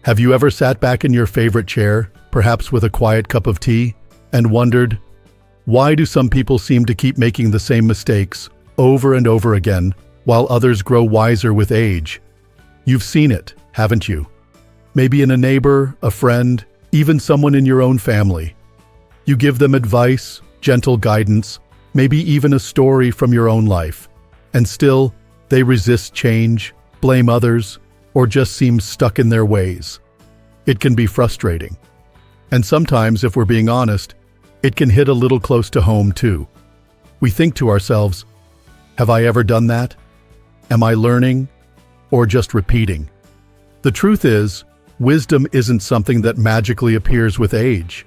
Have you ever sat back in your favorite chair, perhaps with a quiet cup of tea, and wondered, why do some people seem to keep making the same mistakes over and over again, while others grow wiser with age? You've seen it, haven't you? Maybe in a neighbor, a friend, even someone in your own family. You give them advice, gentle guidance, maybe even a story from your own life, and still, they resist change, blame others, or just seem stuck in their ways. It can be frustrating. And sometimes, if we're being honest, it can hit a little close to home too. We think to ourselves, have I ever done that? Am I learning? Or just repeating? The truth is, wisdom isn't something that magically appears with age.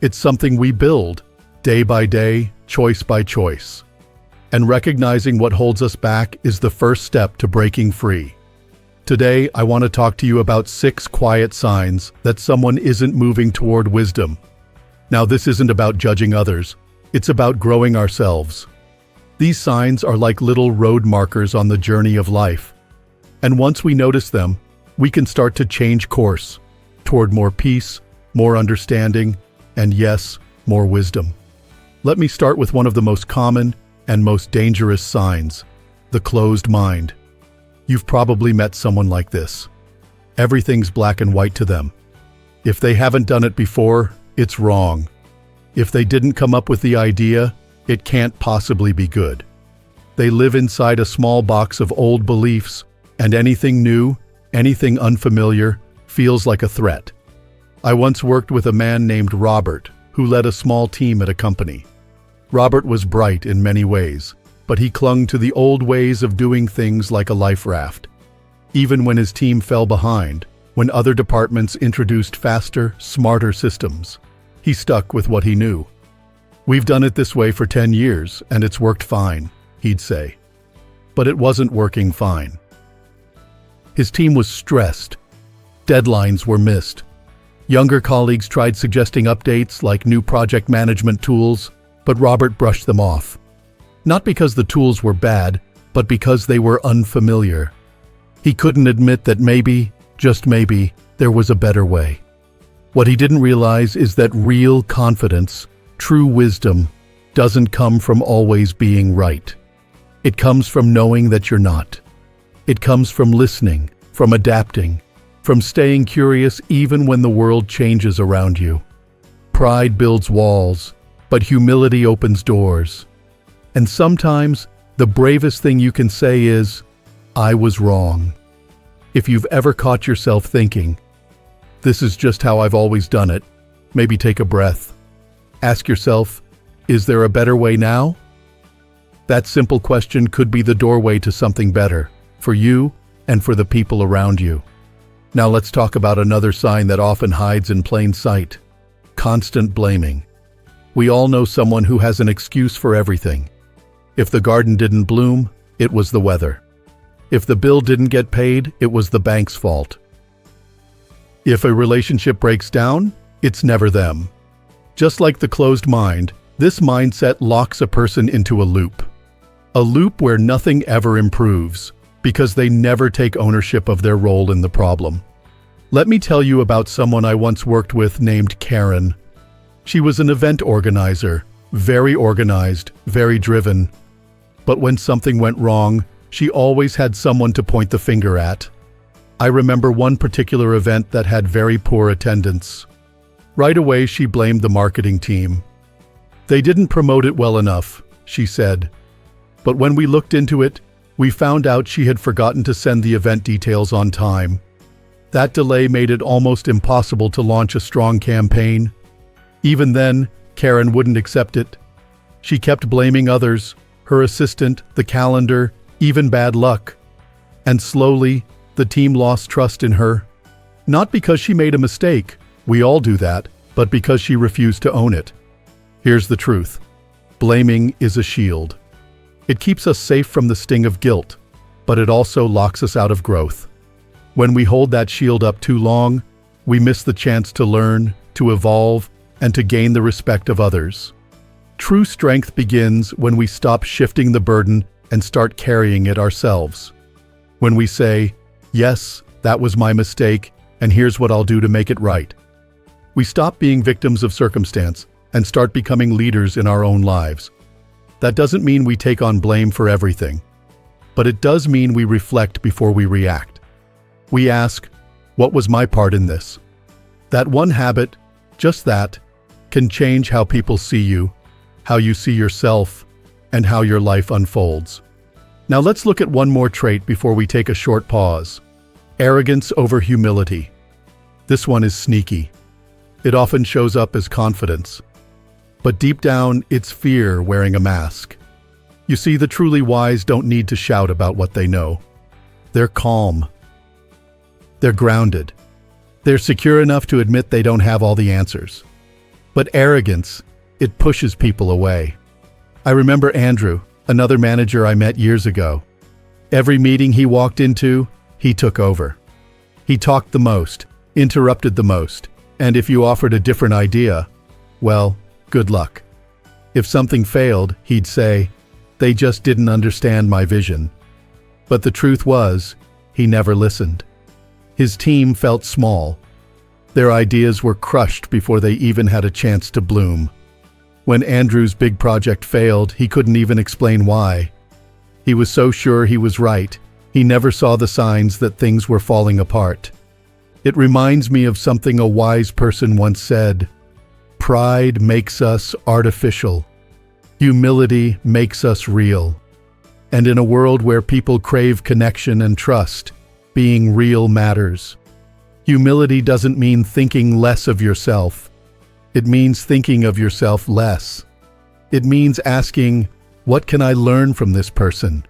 It's something we build, day by day, choice by choice. And recognizing what holds us back is the first step to breaking free. Today, I want to talk to you about 6 quiet signs that someone isn't moving toward wisdom. Now, this isn't about judging others. It's about growing ourselves. These signs are like little road markers on the journey of life. And once we notice them, we can start to change course toward more peace, more understanding, and yes, more wisdom. Let me start with one of the most common and most dangerous signs, the closed mind. You've probably met someone like this. Everything's black and white to them. If they haven't done it before, it's wrong. If they didn't come up with the idea, it can't possibly be good. They live inside a small box of old beliefs, and anything new, anything unfamiliar, feels like a threat. I once worked with a man named Robert, who led a small team at a company. Robert was bright in many ways, but he clung to the old ways of doing things like a life raft. Even when his team fell behind, when other departments introduced faster, smarter systems, he stuck with what he knew. "We've done it this way for 10 years, and it's worked fine," he'd say. But it wasn't working fine. His team was stressed. Deadlines were missed. Younger colleagues tried suggesting updates like new project management tools, but Robert brushed them off. Not because the tools were bad, but because they were unfamiliar. He couldn't admit that maybe, just maybe, there was a better way. What he didn't realize is that real confidence, true wisdom, doesn't come from always being right. It comes from knowing that you're not. It comes from listening, from adapting, from staying curious even when the world changes around you. Pride builds walls, but humility opens doors. And sometimes, the bravest thing you can say is, "I was wrong." If you've ever caught yourself thinking, "This is just how I've always done it," maybe take a breath. Ask yourself, is there a better way now? That simple question could be the doorway to something better, for you and for the people around you. Now let's talk about another sign that often hides in plain sight: constant blaming. We all know someone who has an excuse for everything. If the garden didn't bloom, it was the weather. If the bill didn't get paid, it was the bank's fault. If a relationship breaks down, it's never them. Just like the closed mind, this mindset locks a person into a loop. A loop where nothing ever improves, because they never take ownership of their role in the problem. Let me tell you about someone I once worked with named Karen. She was an event organizer, very organized, very driven. But when something went wrong, she always had someone to point the finger at. I remember one particular event that had very poor attendance. Right away, she blamed the marketing team. "They didn't promote it well enough," she said. But when we looked into it, we found out she had forgotten to send the event details on time. That delay made it almost impossible to launch a strong campaign. Even then, Karen wouldn't accept it. She kept blaming others, her assistant, the calendar, even bad luck. And slowly, the team lost trust in her. Not because she made a mistake, we all do that, but because she refused to own it. Here's the truth: blaming is a shield. It keeps us safe from the sting of guilt, but it also locks us out of growth. When we hold that shield up too long, we miss the chance to learn, to evolve, and to gain the respect of others. True strength begins when we stop shifting the burden and start carrying it ourselves. When we say, "Yes, that was my mistake, and here's what I'll do to make it right. We stop being victims of circumstance and start becoming leaders in our own lives. That doesn't mean we take on blame for everything, but it does mean we reflect before we react. We ask, what was my part in this? That one habit, just that, can change how people see you, how you see yourself, and how your life unfolds. Now let's look at one more trait before we take a short pause. Arrogance over humility. This one is sneaky. It often shows up as confidence. But deep down, it's fear wearing a mask. You see, the truly wise don't need to shout about what they know. They're calm. They're grounded. They're secure enough to admit they don't have all the answers. But arrogance, it pushes people away. I remember Andrew, another manager I met years ago. Every meeting he walked into, he took over. He talked the most, interrupted the most, and if you offered a different idea, well, good luck. If something failed, he'd say, "They just didn't understand my vision." But the truth was, he never listened. His team felt small. Their ideas were crushed before they even had a chance to bloom. When Andrew's big project failed, he couldn't even explain why. He was so sure he was right, he never saw the signs that things were falling apart. It reminds me of something a wise person once said: "Pride makes us artificial. Humility makes us real." And in a world where people crave connection and trust, being real matters. Humility doesn't mean thinking less of yourself. It means thinking of yourself less. It means asking, what can I learn from this person?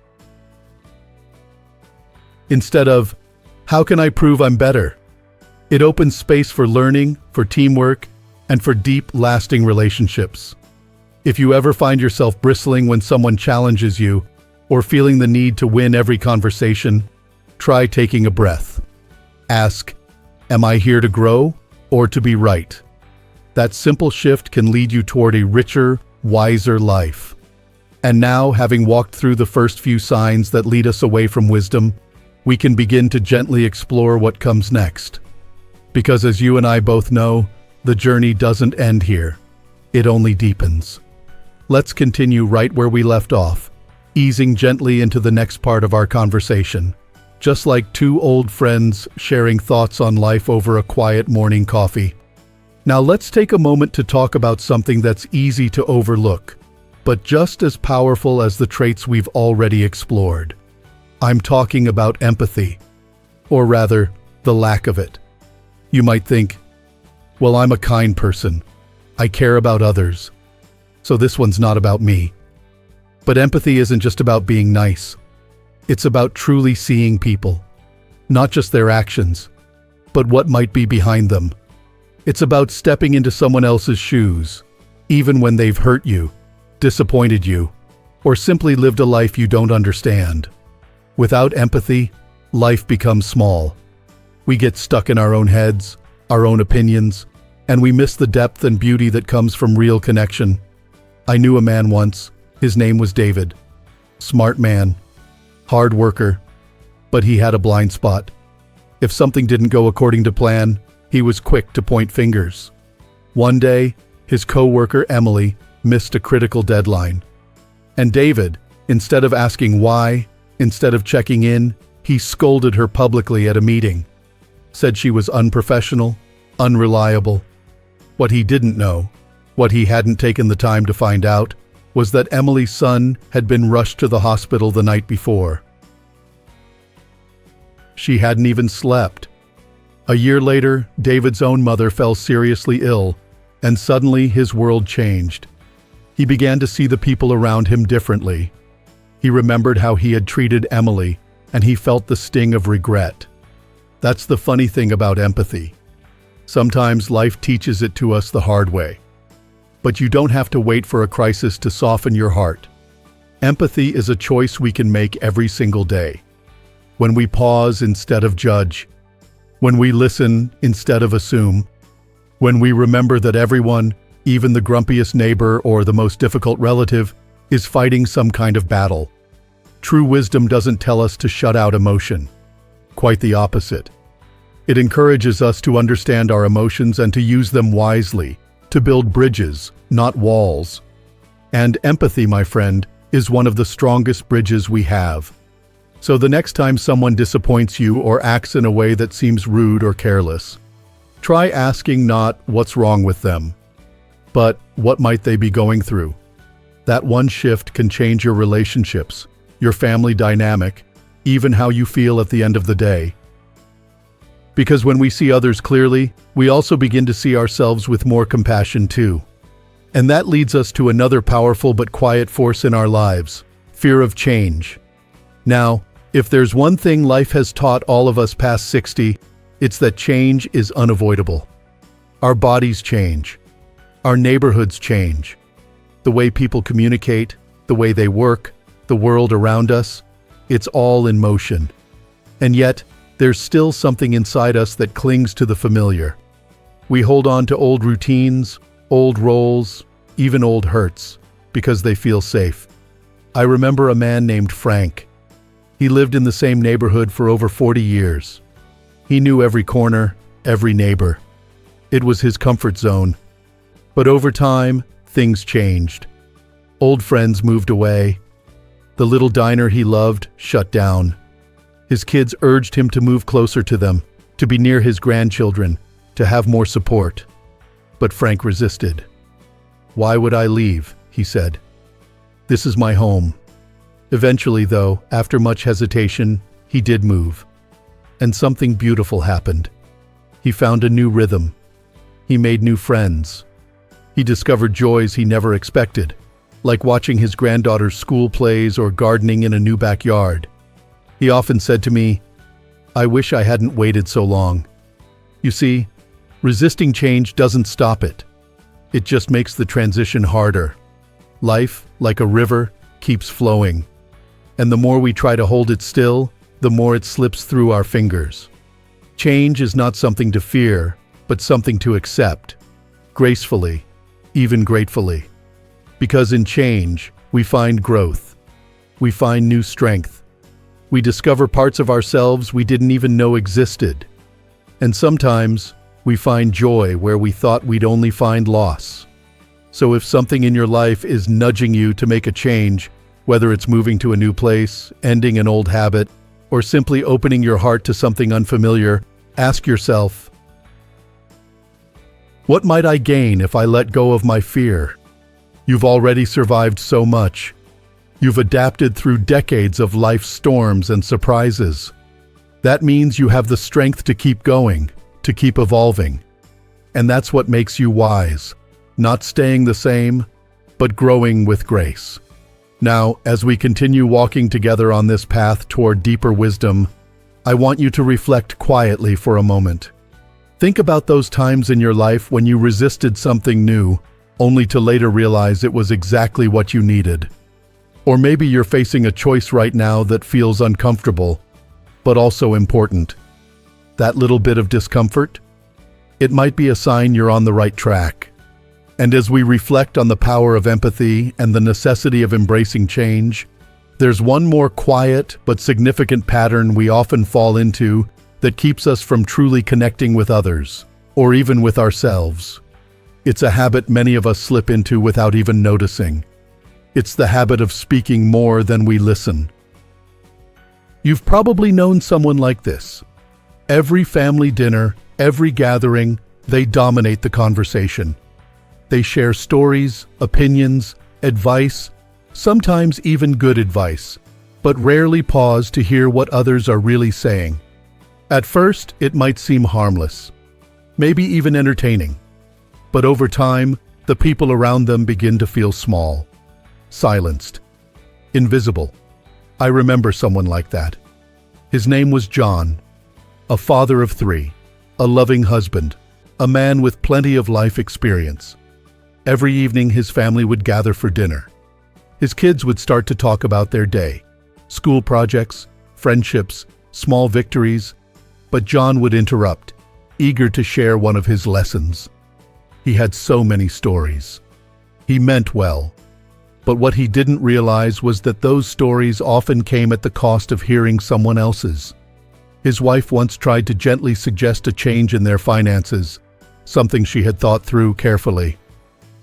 Instead of, how can I prove I'm better? It opens space for learning, for teamwork, and for deep, lasting relationships. If you ever find yourself bristling when someone challenges you, or feeling the need to win every conversation, try taking a breath. Ask, am I here to grow or to be right? That simple shift can lead you toward a richer, wiser life. And now, having walked through the first few signs that lead us away from wisdom, we can begin to gently explore what comes next. Because as you and I both know, the journey doesn't end here. It only deepens. Let's continue right where we left off, easing gently into the next part of our conversation. Just like two old friends sharing thoughts on life over a quiet morning coffee. Now let's take a moment to talk about something that's easy to overlook, but just as powerful as the traits we've already explored. I'm talking about empathy, or rather, the lack of it. You might think, well, I'm a kind person. I care about others. So this one's not about me. But empathy isn't just about being nice. It's about truly seeing people, not just their actions, but what might be behind them. It's about stepping into someone else's shoes, even when they've hurt you, disappointed you, or simply lived a life you don't understand. Without empathy, life becomes small. We get stuck in our own heads, our own opinions, and we miss the depth and beauty that comes from real connection. I knew a man once. His name was David. Smart man, hard worker, but he had a blind spot. If something didn't go according to plan, he was quick to point fingers. One day, his co-worker Emily missed a critical deadline. And David, instead of asking why, instead of checking in, he scolded her publicly at a meeting. Said she was unprofessional, unreliable. What he didn't know, what he hadn't taken the time to find out, was that Emily's son had been rushed to the hospital the night before. She hadn't even slept. A year later, David's own mother fell seriously ill, and suddenly his world changed. He began to see the people around him differently. He remembered how he had treated Emily, and he felt the sting of regret. That's the funny thing about empathy. Sometimes life teaches it to us the hard way. But you don't have to wait for a crisis to soften your heart. Empathy is a choice we can make every single day. When we pause instead of judge, when we listen instead of assume, when we remember that everyone, even the grumpiest neighbor or the most difficult relative, is fighting some kind of battle. True wisdom doesn't tell us to shut out emotion. Quite the opposite. It encourages us to understand our emotions and to use them wisely, to build bridges, not walls. And empathy, my friend, is one of the strongest bridges we have. So the next time someone disappoints you or acts in a way that seems rude or careless, try asking not what's wrong with them, but what might they be going through. That one shift can change your relationships, your family dynamic, even how you feel at the end of the day. Because when we see others clearly, we also begin to see ourselves with more compassion too. And that leads us to another powerful but quiet force in our lives: fear of change. Now, if there's one thing life has taught all of us past 60, it's that change is unavoidable. Our bodies change. Our neighborhoods change. The way people communicate, the way they work, the world around us, it's all in motion. And yet, there's still something inside us that clings to the familiar. We hold on to old routines, old roles, even old hurts, because they feel safe. I remember a man named Frank. He lived in the same neighborhood for over 40 years. He knew every corner, every neighbor. It was his comfort zone. But over time, things changed. Old friends moved away. The little diner he loved shut down. His kids urged him to move closer to them, to be near his grandchildren, to have more support. But Frank resisted. "Why would I leave?" he said. "This is my home." Eventually, though, after much hesitation, he did move. And something beautiful happened. He found a new rhythm. He made new friends. He discovered joys he never expected, like watching his granddaughter's school plays or gardening in a new backyard. He often said to me, "I wish I hadn't waited so long." You see, resisting change doesn't stop it. It just makes the transition harder. Life, like a river, keeps flowing. And the more we try to hold it still, the more it slips through our fingers. Change is not something to fear, but something to accept, gracefully, even gratefully. Because in change, we find growth. We find new strength. We discover parts of ourselves we didn't even know existed. And sometimes, we find joy where we thought we'd only find loss. So if something in your life is nudging you to make a change, whether it's moving to a new place, ending an old habit, or simply opening your heart to something unfamiliar, ask yourself, what might I gain if I let go of my fear? You've already survived so much. You've adapted through decades of life's storms and surprises. That means you have the strength to keep going, to keep evolving. And that's what makes you wise, not staying the same, but growing with grace. Now, as we continue walking together on this path toward deeper wisdom, I want you to reflect quietly for a moment. Think about those times in your life when you resisted something new, only to later realize it was exactly what you needed. Or maybe you're facing a choice right now that feels uncomfortable, but also important. That little bit of discomfort? It might be a sign you're on the right track. And as we reflect on the power of empathy and the necessity of embracing change, there's one more quiet but significant pattern we often fall into that keeps us from truly connecting with others, or even with ourselves. It's a habit many of us slip into without even noticing. It's the habit of speaking more than we listen. You've probably known someone like this. Every family dinner, every gathering, they dominate the conversation. They share stories, opinions, advice, sometimes even good advice, but rarely pause to hear what others are really saying. At first, it might seem harmless, maybe even entertaining. But over time, the people around them begin to feel small, silenced, invisible. I remember someone like that. His name was John, a father of 3, a loving husband, a man with plenty of life experience. Every evening his family would gather for dinner. His kids would start to talk about their day, school projects, friendships, small victories, but John would interrupt, eager to share one of his lessons. He had so many stories. He meant well, but what he didn't realize was that those stories often came at the cost of hearing someone else's. His wife once tried to gently suggest a change in their finances, something she had thought through carefully.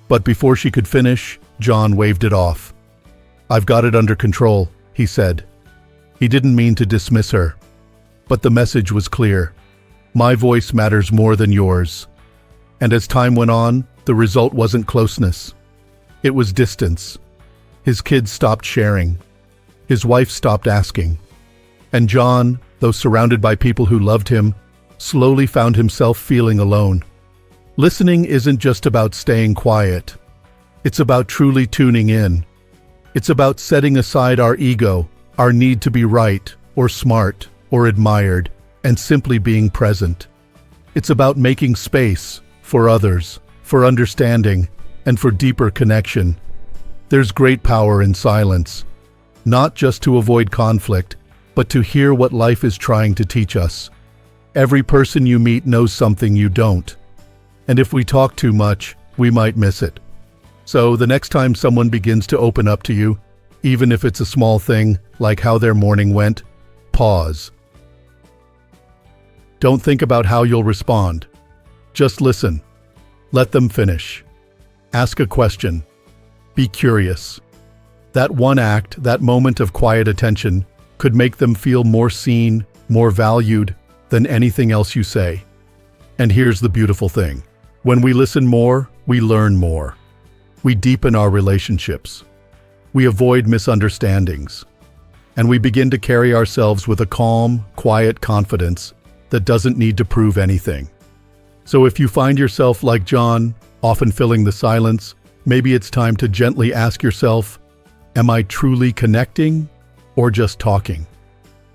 But before she could finish, John waved it off. "I've got it under control," he said. He didn't mean to dismiss her, but the message was clear. My voice matters more than yours. And as time went on, the result wasn't closeness. It was distance. His kids stopped sharing. His wife stopped asking. And John, though surrounded by people who loved him, slowly found himself feeling alone. Listening isn't just about staying quiet. It's about truly tuning in. It's about setting aside our ego, our need to be right, or smart, or admired, and simply being present. It's about making space for others, for understanding, and for deeper connection. There's great power in silence, not just to avoid conflict, but to hear what life is trying to teach us. Every person you meet knows something you don't. And if we talk too much, we might miss it. So the next time someone begins to open up to you, even if it's a small thing, like how their morning went, pause. Don't think about how you'll respond. Just listen. Let them finish. Ask a question. Be curious. That one act, that moment of quiet attention, could make them feel more seen, more valued than anything else you say. And here's the beautiful thing. When we listen more, we learn more. We deepen our relationships. We avoid misunderstandings. And we begin to carry ourselves with a calm, quiet confidence that doesn't need to prove anything. So if you find yourself like John, often filling the silence, maybe it's time to gently ask yourself, am I truly connecting or just talking?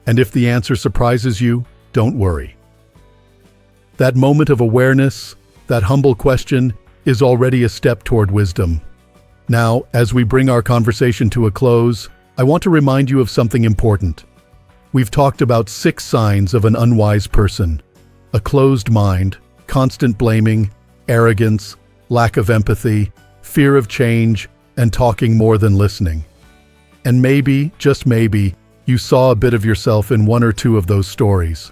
And if the answer surprises you, don't worry. That moment of awareness, that humble question, is already a step toward wisdom. Now, as we bring our conversation to a close, I want to remind you of something important. We've talked about 6 signs of an unwise person: a closed mind, constant blaming, arrogance, lack of empathy, fear of change, and talking more than listening. And maybe, just maybe, you saw a bit of yourself in 1 or 2 of those stories.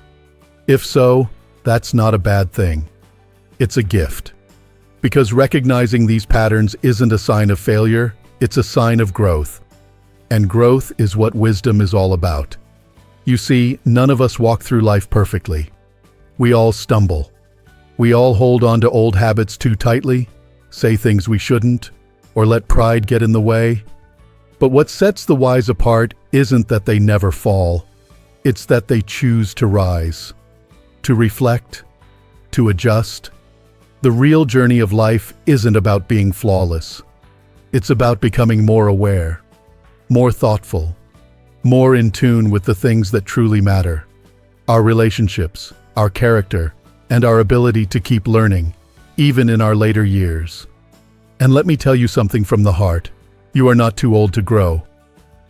If so, that's not a bad thing. It's a gift. Because recognizing these patterns isn't a sign of failure, it's a sign of growth. And growth is what wisdom is all about. You see, none of us walk through life perfectly. We all stumble. We all hold on to old habits too tightly, say things we shouldn't, or let pride get in the way. But what sets the wise apart isn't that they never fall. It's that they choose to rise, to reflect, to adjust. The real journey of life isn't about being flawless. It's about becoming more aware, more thoughtful, more in tune with the things that truly matter. Our relationships, our character, and our ability to keep learning, even in our later years. And let me tell you something from the heart. You are not too old to grow.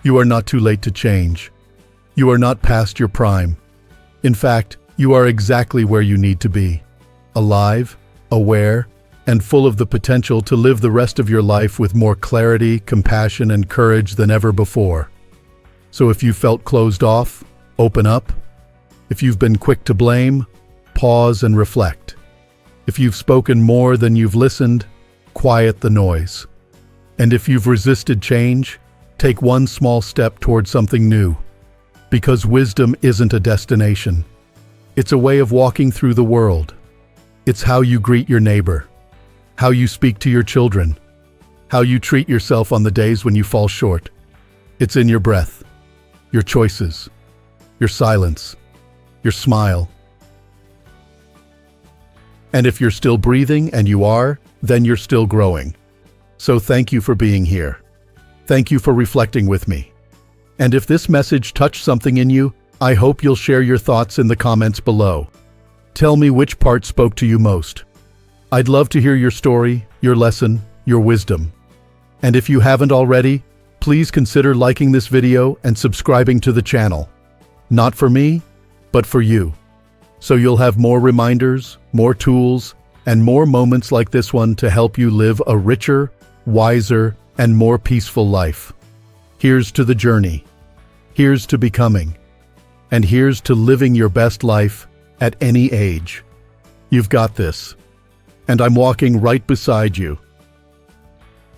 You are not too late to change. You are not past your prime. In fact, you are exactly where you need to be. Alive, aware, and full of the potential to live the rest of your life with more clarity, compassion, and courage than ever before. So if you felt closed off, open up. If you've been quick to blame, pause and reflect. If you've spoken more than you've listened, quiet the noise. And if you've resisted change, take one small step toward something new. Because wisdom isn't a destination. It's a way of walking through the world. It's how you greet your neighbor, how you speak to your children, how you treat yourself on the days when you fall short. It's in your breath, your choices, your silence, your smile. And if you're still breathing, and you are, then you're still growing. So thank you for being here. Thank you for reflecting with me. And if this message touched something in you, I hope you'll share your thoughts in the comments below. Tell me which part spoke to you most. I'd love to hear your story, your lesson, your wisdom. And if you haven't already, please consider liking this video and subscribing to the channel. Not for me, but for you. So you'll have more reminders, more tools, and more moments like this one to help you live a richer, wiser, and more peaceful life. Here's to the journey. Here's to becoming. And here's to living your best life at any age. You've got this. And I'm walking right beside you,